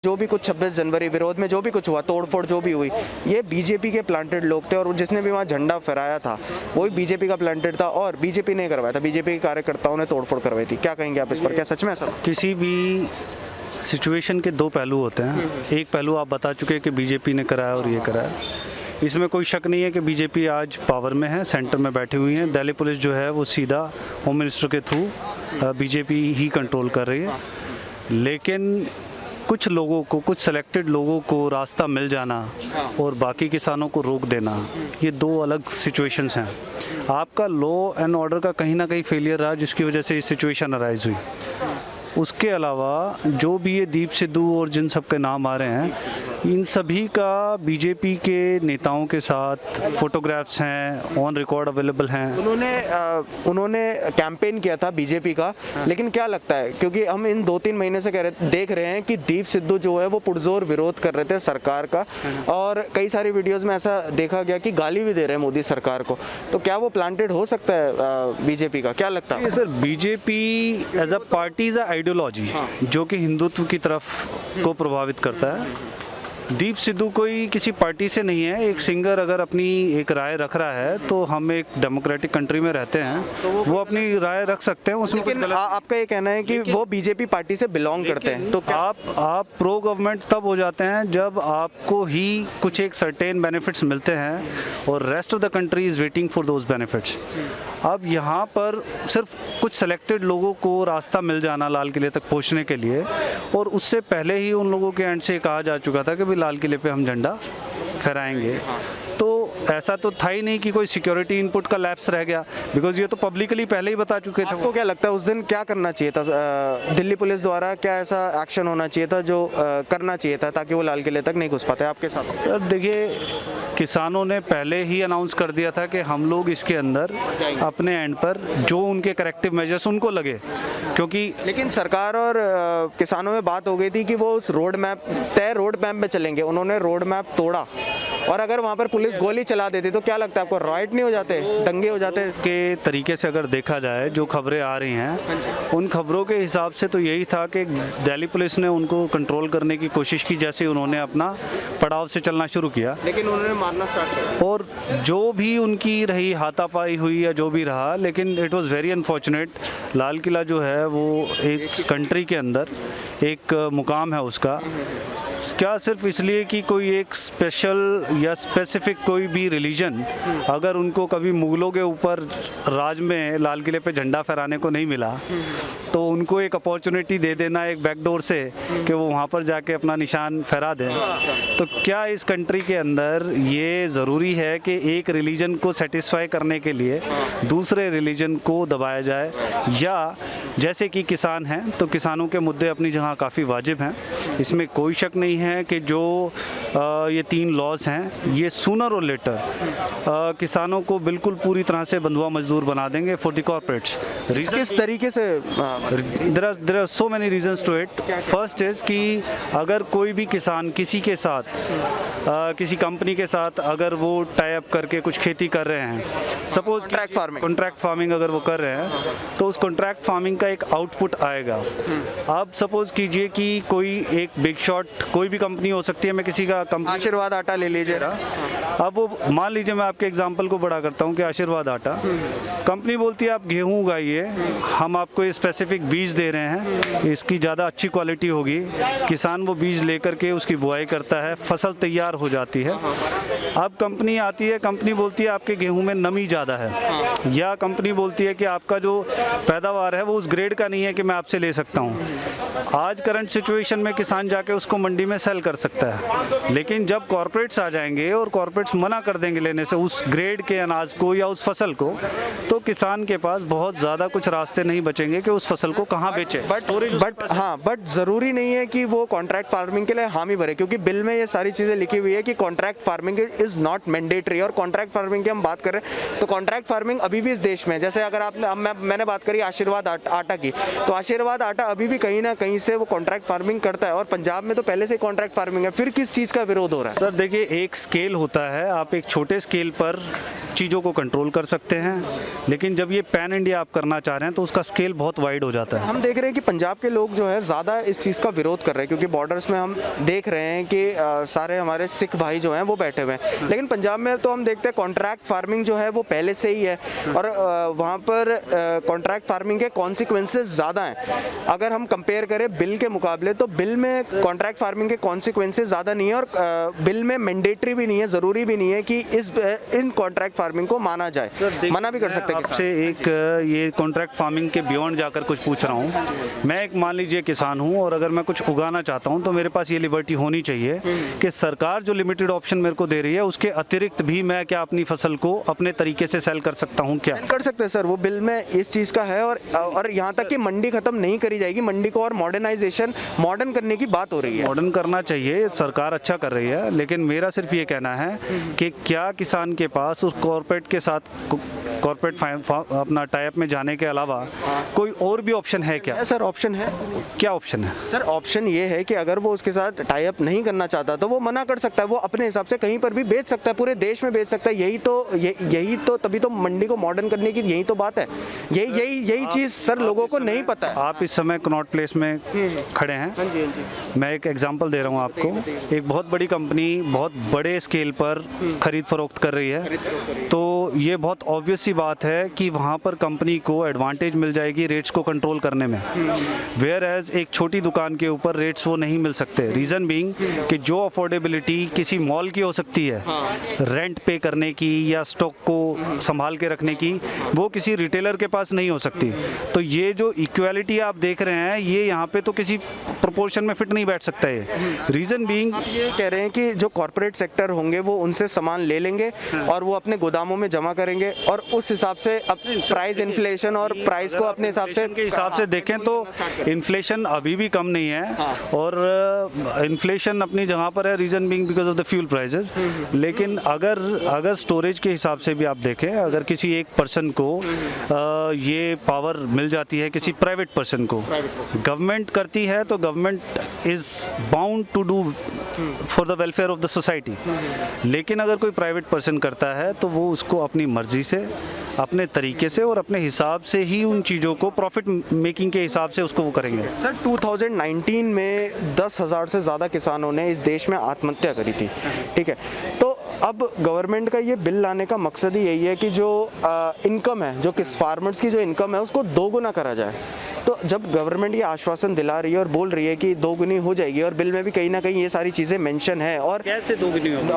जो भी कुछ 26 जनवरी विरोध में जो भी कुछ हुआ, तोड़फोड़ जो भी हुई, ये बीजेपी के प्लांटेड लोग थे और जिसने भी वहाँ झंडा फहराया था वो भी बीजेपी का प्लांटेड था और बीजेपी ने करवाया था, बीजेपी के कार्यकर्ताओं ने तोड़फोड़ करवाई थी। क्या कहेंगे आप इस पर, क्या सच में ऐसा? किसी भी सिचुएशन के दो पहलू होते हैं। एक पहलू आप बता चुके हैं कि बीजेपी ने कराया और ये कराया। इसमें कोई शक नहीं है कि बीजेपी आज पावर में है, सेंटर में बैठी हुई है। दिल्ली पुलिस जो है वो सीधा होम मिनिस्टर के थ्रू बीजेपी ही कंट्रोल कर रही है। लेकिन कुछ लोगों को, कुछ सेलेक्टेड लोगों को रास्ता मिल जाना और बाकी किसानों को रोक देना, ये दो अलग सिचुएशंस हैं। आपका लॉ एंड ऑर्डर का कहीं ना कहीं फेलियर रहा जिसकी वजह से ये सिचुएशन अराइज हुई। उसके अलावा जो भी ये दीप सिद्धू और जिन सब के नाम आ रहे हैं, इन सभी का बीजेपी के नेताओं के साथ फोटोग्राफ्स हैं, ऑन रिकॉर्ड अवेलेबल हैं। उन्होंने कैंपेन किया था बीजेपी का, लेकिन क्या लगता है, क्योंकि हम इन 2-3 महीने से देख रहे हैं कि दीप सिद्धू जो है वो पुरजोर विरोध कर रहे थे सरकार का और कई सारी वीडियोस में ऐसा देखा गया कि गाली भी दे रहे हैं मोदी सरकार को। तो क्या वो प्लांटेड हो सकता है बीजेपी का, क्या लगता है? Sir, BJP as a party is ideology जो कि हिंदुत्व की तरफ को प्रभावित करता है। दीप सिद्धू कोई किसी पार्टी से नहीं है। एक सिंगर अगर अपनी एक राय रख रहा है तो हम एक डेमोक्रेटिक कंट्री में रहते हैं, तो वो अपनी राय रख सकते हैं, उसमें कुछ गलत। आपका ये कहना है कि वो बीजेपी पार्टी से बिलोंग करते हैं, तो आप प्रो गवर्नमेंट तब हो जाते हैं जब आपको ही कुछ एक सर्टेन बेनिफिट्स मिलते हैं और rest of the country is waiting for those benefits. अब यहाँ पर सिर्फ कुछ सेलेक्टेड लोगों को रास्ता मिल जाना लाल किले तक पहुँचने के लिए, और उससे पहले ही उन लोगों के एंड से कहा जा चुका था कि भाई लाल किले पे हम झंडा फहराएंगे। तो ऐसा तो था ही नहीं कि कोई सिक्योरिटी इनपुट का लैप्स रह गया, बिकॉज ये तो पब्लिकली पहले ही बता चुके थे। आपको क्या लगता है उस दिन क्या करना चाहिए था? दिल्ली पुलिस द्वारा क्या ऐसा एक्शन होना चाहिए था जो करना चाहिए था ताकि वो लाल किले तक नहीं घुस पाते आपके साथ? सर देखिए, किसानों ने पहले ही अनाउंस कर दिया था कि हम लोग इसके अंदर अपने एंड पर जो उनके करेक्टिव मेजर्स उनको लगे, क्योंकि लेकिन सरकार और किसानों में बात हो गई थी कि वो उस रोड मैप में चलेंगे। उन्होंने रोड मैप तोड़ा और अगर वहाँ पर पुलिस गोली चला देती तो क्या लगता है आपको, राइट नहीं हो जाते, दंगे हो जाते? के तरीके से अगर देखा जाए जो खबरें आ रही हैं, उन खबरों के हिसाब से तो यही था कि दिल्ली पुलिस ने उनको कंट्रोल करने की कोशिश की जैसे उन्होंने अपना पड़ाव से चलना शुरू किया, लेकिन उन्होंने मारना स्टार्ट किया। और जो भी उनकी रही हाथापाई हुई या जो भी रहा, लेकिन it was very unfortunate. Lal Qila जो है वो एक कंट्री के अंदर एक मुकाम है उसका, क्या सिर्फ इसलिए कि कोई एक स्पेशल या स्पेसिफिक कोई भी रिलीजन अगर उनको कभी मुगलों के ऊपर राज में लाल किले पे झंडा फहराने को नहीं मिला तो उनको एक अपॉर्चुनिटी दे देना एक बैकडोर से कि वो वहाँ पर जाके अपना निशान फहरा दें। तो क्या इस कंट्री के अंदर ये ज़रूरी है कि एक रिलीजन को सेटिस्फाई करने के लिए दूसरे रिलीजन को दबाया जाए? या जैसे कि किसान हैं तो किसानों के मुद्दे अपनी जगह काफ़ी वाजिब हैं, इसमें कोई शक नहीं है कि जो ये 3 लॉज हैं ये सूनर और लेटर किसानों को बिल्कुल पूरी तरह से बंधुआ मजदूर बना देंगे फॉर द कॉर्पोरेट्स। किस तरीके से? There are so many reasons to it. First is कि अगर कोई भी किसान किसी के साथ किसी कंपनी के साथ अगर वो टाई अप करके कुछ खेती कर रहे हैं, सपोज कॉन्ट्रैक्ट फार्मिंग अगर वो कर रहे हैं, तो उस कॉन्ट्रैक्ट फार्मिंग का एक आउटपुट आएगा। अब सपोज कीजिए कि कोई एक बिग शॉट कोई भी कंपनी हो सकती है, मैं किसी का कंपनी, आशीर्वाद आटा ले लीजिए। अब वो मान लीजिए, मैं आपके एग्जांपल को बड़ा करता हूँ कि आशीर्वाद आटा कंपनी बोलती है आप गेहूँ उगाइए, हम आपको ये स्पेसिफिक बीज दे रहे हैं, इसकी ज़्यादा अच्छी क्वालिटी होगी। किसान वो बीज लेकर के उसकी बुआई करता है, फसल तैयार हो जाती है। अब कंपनी आती है, कंपनी बोलती है आपके गेहूं में नमी ज़्यादा है, या कंपनी बोलती है कि आपका जो पैदावार है वो उस ग्रेड का नहीं है कि मैं आपसे ले सकता हूं। आज करंट सिचुएशन में किसान जाके उसको मंडी में सेल कर सकता है, लेकिन जब कॉर्पोरेट्स आ जाएंगे और कॉर्पोरेट्स मना कर देंगे लेने से उस ग्रेड के अनाज को या उस फसल को, तो किसान के पास बहुत ज़्यादा कुछ रास्ते नहीं बचेंगे कि उस फसल को कहाँ बेचे। बट ज़रूरी नहीं है कि वो कॉन्ट्रैक्ट फार्मिंग के लिए हामी भरे, क्योंकि बिल में ये सारी चीज़ें लिखी हुई है कि contract farming is not mandatory. और कॉन्ट्रैक्ट फार्मिंग की हम बात करें तो कॉन्ट्रैक्ट फार्मिंग अभी भी इस देश में, जैसे अगर आपने मैंने बात करी आशीर्वाद आटा की, तो आशीर्वाद आटा अभी भी कहीं ना कहीं से वो कॉन्ट्रैक्ट फार्मिंग करता है, और पंजाब में तो पहले से ही कॉन्ट्रैक्ट फार्मिंग है, फिर किस चीज़ का विरोध हो रहा है? सर देखिए, एक स्केल होता है, आप एक छोटे स्केल पर चीज़ों को कंट्रोल कर सकते हैं, लेकिन जब ये पैन इंडिया आप करना चाह रहे हैं तो उसका स्केल बहुत वाइड हो जाता है। हम देख रहे हैं कि पंजाब के लोग जो है ज़्यादा इस चीज़ का विरोध कर रहे हैं, क्योंकि बॉर्डर्स में हम देख रहे हैं कि सारे हमारे सिख भाई जो हैं वो बैठे हुए हैं, लेकिन पंजाब में तो हम देखते हैं कॉन्ट्रैक्ट फार्मिंग जो है वो पहले से ही है, और वहाँ पर कॉन्ट्रैक्ट फार्मिंग के कॉन्सिक्वेंसेस ज़्यादा हैं। अगर हम कंपेयर करें बिल के मुकाबले, तो बिल में कॉन्ट्रैक्ट फार्मिंग के कॉन्सिक्वेंसेस ज़्यादा नहीं है, और बिल में मैंडेटरी भी नहीं है, ज़रूरी भी नहीं है कि इन कॉन्ट्रैक्ट फार्मिंग को माना जाए, मना भी कर सकते हैं। आपसे एक ये कॉन्ट्रैक्ट फार्मिंग के बियॉन्ड जाकर कुछ पूछ रहा हूँ। मैं एक मान लीजिए किसान हूँ, और अगर मैं कुछ उगाना चाहता हूँ तो मेरे पास ये लिबर्टी होनी चाहिए कि सरकार जो लिमिटेड ऑप्शन मेरे को दे रही है उसके अतिरिक्त भी मैं क्या अपनी फसल को अपने तरीके से सेल कर सकता हूँ? क्या कर सकते हैं सर, वो बिल में इस चीज़ का है, और यहाँ तक कि मंडी खत्म नहीं करी जाएगी, मंडी को और मॉडर्न करने की बात हो रही है। मॉडर्न करना चाहिए, सरकार अच्छा कर रही है, लेकिन मेरा सिर्फ ये कहना है कि क्या किसान के पास उस कॉर्पोरेट के साथ कॉर्पोरेट अपना टाइप में जाने के अलावा कोई और भी ऑप्शन है क्या? सर ऑप्शन है। क्या ऑप्शन है सर? ऑप्शन ये है कि अगर वो उसके साथ टाई अप नहीं करना चाहता तो वो मना कर सकता है, वो अपने हिसाब से कहीं पर भी बेच सकता है, पूरे देश में बेच सकता है। यही तो तभी तो मंडी को मॉडर्न करने की यही तो बात है। यही चीज़ सर लोगों को नहीं पता है। आप इस समय कनॉट प्लेस में खड़े हैं। हाँ जी, हाँ जी। मैं एक एग्जांपल दे रहा हूँ आपको। एक बहुत बड़ी कंपनी बहुत बड़े स्केल पर खरीद फरोख्त कर रही है, तो ये बहुत ऑब्वियस सी बात है कि वहाँ पर कंपनी को एडवांटेज मिल जाएगी रेट्स को कंट्रोल करने में, वेयर एज एक छोटी दुकान के ऊपर रेट्स वो नहीं मिल सकते। रीज़न बीइंग कि जो अफोर्डेबिलिटी किसी मॉल की हो सकती है रेंट पे करने की या स्टॉक को संभाल के रखने की, वो किसी रिटेलर के पास नहीं हो सकती। तो ये जो इक्वालिटी आप देख रहे हैं, ये यहाँ पे तो किसी प्रोपोर्शन में फिट नहीं बैठ सकता है। रीज़न बीइंग ये कह रहे हैं कि जो कॉर्पोरेट सेक्टर होंगे वो उनसे सामान ले लेंगे और वो अपने गोदामों में जमा करेंगे, और उस हिसाब से प्राइस इन्फ्लेशन और प्राइस को अपने हिसाब से देखें तो इन्फ्लेशन अभी भी कम नहीं है, और इन्फ्लेशन अपनी जगह पर है, reason being because of the fuel prices. लेकिन अगर स्टोरेज के हिसाब से भी आप देखें, अगर किसी एक पर्सन को ये पावर मिल जाती है, किसी प्राइवेट पर्सन को गवर्नमेंट करती है, तो government is bound to do for the welfare of the society. लेकिन अगर कोई प्राइवेट पर्सन करता है तो वो उसको अपनी मर्जी से, अपने तरीके से और अपने हिसाब से ही उन चीज़ों को प्रॉफिट मेकिंग के हिसाब से उसको वो करेंगे। सर 2019 में 10,000 से ज़्यादा किसानों ने इस देश में आत्महत्या करी थी, ठीक है। तो अब गवर्नमेंट का ये बिल लाने का मकसद ही यही है कि जो इनकम है, जो किस फार्मर्स की जो इनकम है उसको दोगुना करा जाए। तो जब गवर्नमेंट ये आश्वासन दिला रही है और बोल रही है कि दोगुनी हो जाएगी, और बिल में भी कहीं ना कहीं ये सारी चीज़ें मेंशन है, और कैसे दोगुनी होगी?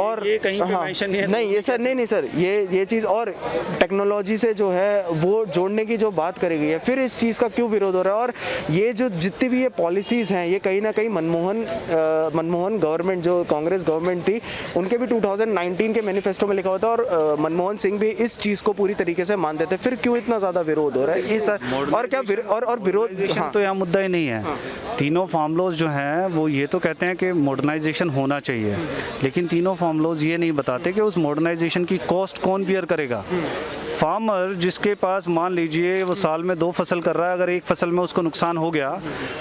और ये कहीं पे मेंशन है? नहीं, ये सर नहीं सर, ये चीज़ और टेक्नोलॉजी से जो है वो जोड़ने की जो बात करी गई है, फिर इस चीज़ का क्यों विरोध हो रहा है? और ये जो जितनी भी ये पॉलिसीज़ हैं, ये कहीं ना कहीं मनमोहन गवर्नमेंट, जो कांग्रेस गवर्नमेंट थी, उनके भी 2019 के मैनिफेस्टो में लिखा होता है, और मनमोहन सिंह भी इस चीज़ को पूरी तरीके से मानते थे। फिर क्यों इतना ज़्यादा विरोध हो रहा है ये सर? और क्या और विरोध? हाँ। तो यहाँ मुद्दा ही नहीं है। तीनों फार्म लॉज जो हैं वो ये तो कहते हैं कि मॉडर्नाइजेशन होना चाहिए, लेकिन तीनों फार्म लॉज ये नहीं बताते कि उस मॉडर्नाइजेशन की कॉस्ट कौन बियर करेगा। फार्मर जिसके पास मान लीजिए वो साल में 2 फसल कर रहा है, अगर एक फसल में उसको नुकसान हो गया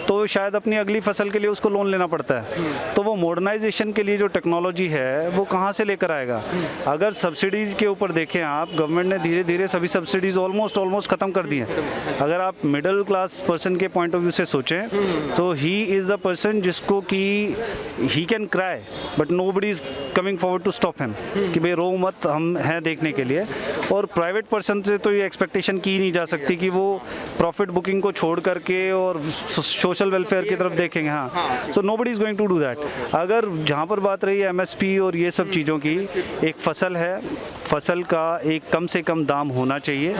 तो शायद अपनी अगली फसल के लिए उसको लोन लेना पड़ता है। तो वो मॉडर्नाइजेशन के लिए जो टेक्नोलॉजी है वो कहाँ से लेकर आएगा? अगर सब्सिडीज़ के ऊपर देखें आप, गवर्नमेंट ने धीरे धीरे सभी सब्सिडीज़ ऑलमोस्ट ख़त्म कर दी हैं। अगर आप मिडिल क्लास पर्सन के पॉइंट ऑफ व्यू से सोचें तो ही इज़ द पर्सन जिसको कि he can cry but nobody is coming forward to stop him कि भाई रो मत, हम हैं देखने के लिए। और प्राइवेट पर्सन से तो ये एक्सपेक्टेशन की नहीं जा सकती कि वो प्रॉफिट बुकिंग को छोड़ करके और सोशल वेलफेयर की तरफ देखेंगे। हाँ, so nobody is going to do that. अगर जहाँ पर बात रही है एमएसपी और ये सब चीज़ों की, एक फसल है, फसल का एक कम से कम दाम होना चाहिए,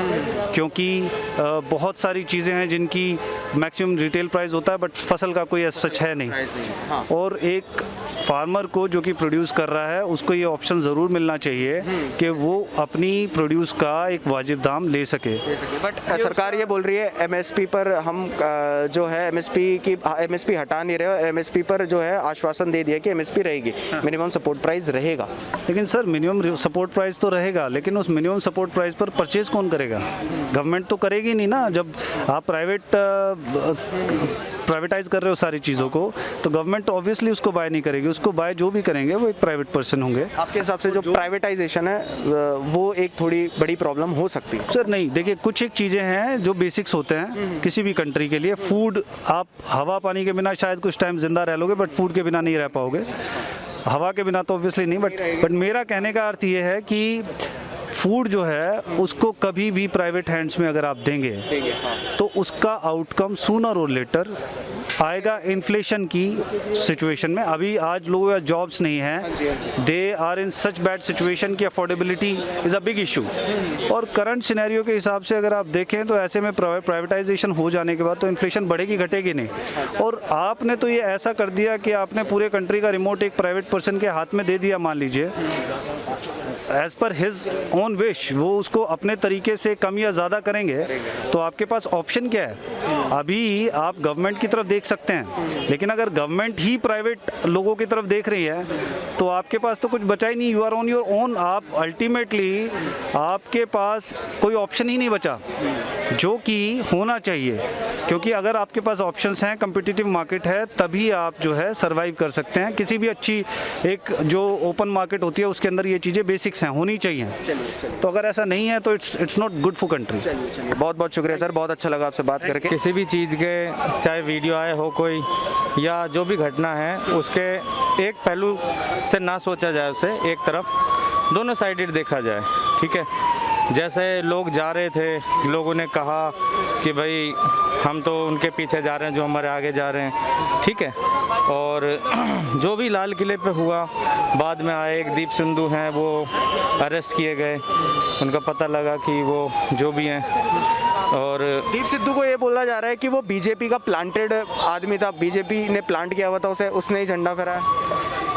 क्योंकि बहुत सारी चीज़ें हैं जिनकी मैक्सिमम रिटेल प्राइस होता है बट फसल का कोई सच है नहीं। और एक फार्मर को जो कि प्रोड्यूस कर रहा है उसको ये ऑप्शन ज़रूर मिलना चाहिए कि वो अपनी प्रोड्यूस का एक वाजिब दाम ले सके। बट सरकार ये बोल रही है एमएसपी पर हम जो है एमएसपी हटा नहीं रहे, और एमएसपी पर जो है आश्वासन दे दिया कि एमएसपी रहेगी, मिनिमम सपोर्ट प्राइस रहेगा। लेकिन सर मिनिमम सपोर्ट प्राइस तो रहेगा, लेकिन उस मिनिमम सपोर्ट प्राइस पर परचेज कौन करेगा? गवर्नमेंट तो करेगी नहीं ना। जब आप प्राइवेट प्राइवेटाइज कर रहे हो सारी चीज़ों को, तो गवर्नमेंट ऑब्वियसली उसको बाय नहीं करेगी, उसको बाय जो भी करेंगे वो एक प्राइवेट पर्सन होंगे। आपके हिसाब से जो प्राइवेटाइजेशन है वो एक थोड़ी बड़ी प्रॉब्लम हो सकती है? सर नहीं, देखिए कुछ एक चीज़ें हैं जो बेसिक्स होते हैं किसी भी कंट्री के लिए। फूड, आप हवा पानी के बिना शायद कुछ टाइम जिंदा रह लोगे, बट फूड के बिना नहीं रह पाओगे। हवा के बिना तो ऑब्वियसली नहीं, बट मेरा कहने का अर्थ ये है कि फूड जो है उसको कभी भी प्राइवेट हैंड्स में अगर आप देंगे तो उसका आउटकम सूनर और लेटर आएगा इन्फ्लेशन की सिचुएशन में। अभी आज लोगों के पास जॉब्स नहीं हैं, they are in such bad situation कि affordability is a big issue. और करंट सिनेरियो के हिसाब से अगर आप देखें तो ऐसे में प्राइवेटाइजेशन हो जाने के बाद तो इन्फ्लेशन बढ़ेगी घटेगी नहीं। और आपने तो ये ऐसा कर दिया कि आपने पूरे कंट्री का रिमोट एक प्राइवेट पर्सन के हाथ में दे दिया, मान लीजिए as per his own wish, वो उसको अपने तरीके से कम या ज़्यादा करेंगे, तो आपके पास ऑप्शन क्या है? अभी आप गवर्नमेंट की तरफ देख सकते हैं, लेकिन अगर गवर्नमेंट ही प्राइवेट लोगों की तरफ देख रही है तो आपके पास तो कुछ बचा ही नहीं। You are on your own. आप अल्टीमेटली आपके पास कोई ऑप्शन ही नहीं बचा, जो कि होना चाहिए, क्योंकि अगर आपके पास ऑप्शंस हैं, कम्पिटिटिव मार्केट है, तभी आप जो है सर्वाइव कर सकते हैं। किसी भी अच्छी एक जो ओपन मार्केट होती है उसके अंदर ये चीज़ें बेसिक्स हैं, होनी चाहिए। तो अगर ऐसा नहीं है तो it's not good for country. बहुत बहुत शुक्रिया सर, बहुत अच्छा लगा आपसे बात करके। किसी भी चीज़ के चाहे वीडियो आए हो कोई या जो भी घटना है उसके एक पहलू से ना सोचा जाए, उसे एक तरफ दोनों साइडेड देखा जाए, ठीक है। जैसे लोग जा रहे थे, लोगों ने कहा कि भाई हम तो उनके पीछे जा रहे हैं जो हमारे आगे जा रहे हैं, ठीक है। और जो भी लाल किले पे हुआ, बाद में आए एक दीप सिंधु हैं, वो अरेस्ट किए गए, उनका पता लगा कि वो जो भी हैं। और दीप सिद्धू को ये बोला जा रहा है कि वो बीजेपी का प्लांटेड आदमी था, बीजेपी ने प्लांट किया हुआ था उसे, उसने ही झंडा फहराया।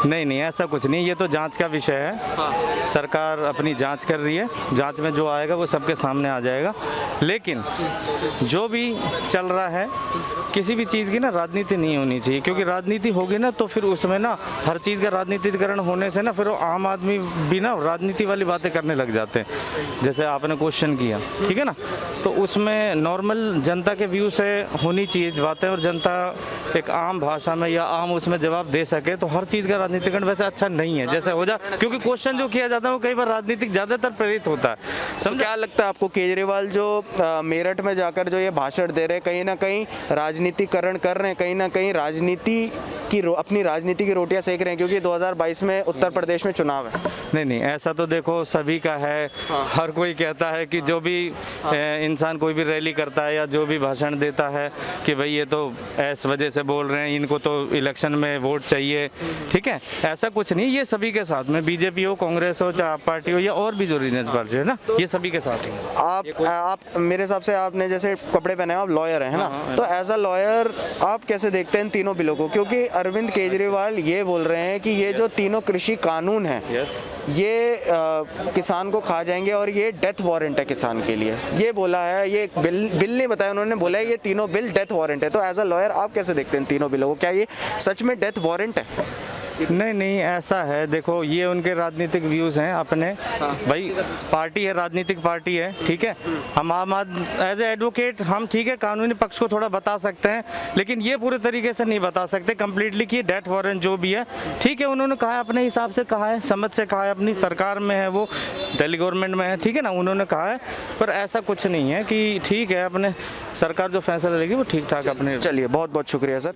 नहीं, ऐसा कुछ नहीं, ये तो जांच का विषय है। सरकार अपनी जांच कर रही है, जांच में जो आएगा वो सबके सामने आ जाएगा। लेकिन जो भी चल रहा है, किसी भी चीज़ की ना राजनीति नहीं होनी चाहिए, क्योंकि राजनीति होगी ना तो फिर उसमें ना हर चीज़ का राजनीतिकरण होने से ना फिर आम आदमी भी ना राजनीति वाली बातें करने लग जाते हैं। जैसे आपने क्वेश्चन किया, ठीक है ना, तो उसमें नॉर्मल जनता के व्यू से होनी चाहिए बातें, और जनता एक आम भाषा में या आम उसमें जवाब दे सके। तो हर चीज़ का राजनीतिकरण वैसे अच्छा नहीं है जैसे हो जा, क्योंकि क्वेश्चन जो किया जाता है वो कई बार राजनीतिक ज़्यादातर प्रेरित होता है। समझ क्या लगता है आपको, केजरीवाल जो मेरठ में जाकर जो ये भाषण दे रहे हैं, कहीं ना कहीं राजनीतिकरण कर रहे हैं, कहीं ना कहीं राजनीति की अपनी राजनीति की रोटियां सेक रहे हैं, क्योंकि 2022 में उत्तर प्रदेश में चुनाव है? नहीं, ऐसा तो देखो सभी का है। हर कोई कहता है कि जो भी इंसान कोई भी रैली करता है या जो भी भाषण देता है कि भाई ये तो इस वजह से बोल रहे हैं, इनको तो इलेक्शन में वोट चाहिए, ठीक है। ऐसा कुछ नहीं, ये सभी के साथ में, बीजेपी हो, कांग्रेस हो, चाहे आप पार्टी हो या और भी जो रीजनल पार्टी है ना, ये सभी के साथ है। आप मेरे हिसाब से आपने जैसे कपड़े पहने हैं, आप लॉयर हैं, है ना, तो एज अ लॉयर आप कैसे देखते हैं इन तीनों बिलों को? क्योंकि अरविंद केजरीवाल ये बोल रहे हैं कि ये जो तीनों कृषि कानून हैं ये किसान को खा जाएंगे और ये डेथ वारंट है किसान के लिए, ये बोला है। ये बिल नहीं बताया उन्होंने, बोला है ये तीनों बिल डेथ वारंट है। तो एज अ लॉयर आप कैसे देखते हैं इन तीनों बिलों को? क्या ये सच में डेथ वारंट है? नहीं, ऐसा है, देखो ये उनके राजनीतिक व्यूज़ हैं अपने। भाई पार्टी है, राजनीतिक पार्टी है, ठीक है। हम आम आदमी एज ए एडवोकेट हम, ठीक है, कानूनी पक्ष को थोड़ा बता सकते हैं, लेकिन ये पूरे तरीके से नहीं बता सकते कम्प्लीटली कि डेथ वारंट जो भी है, ठीक है, उन्होंने कहा है, अपने हिसाब से कहा है, समझ से कहा है, अपनी सरकार में है, वो दिल्ली गवर्नमेंट में है, ठीक है ना, उन्होंने कहा है। पर ऐसा कुछ नहीं है कि ठीक है, अपने सरकार जो फैसला लेगी वो ठीक ठाक अपने। चलिए, बहुत बहुत शुक्रिया सर।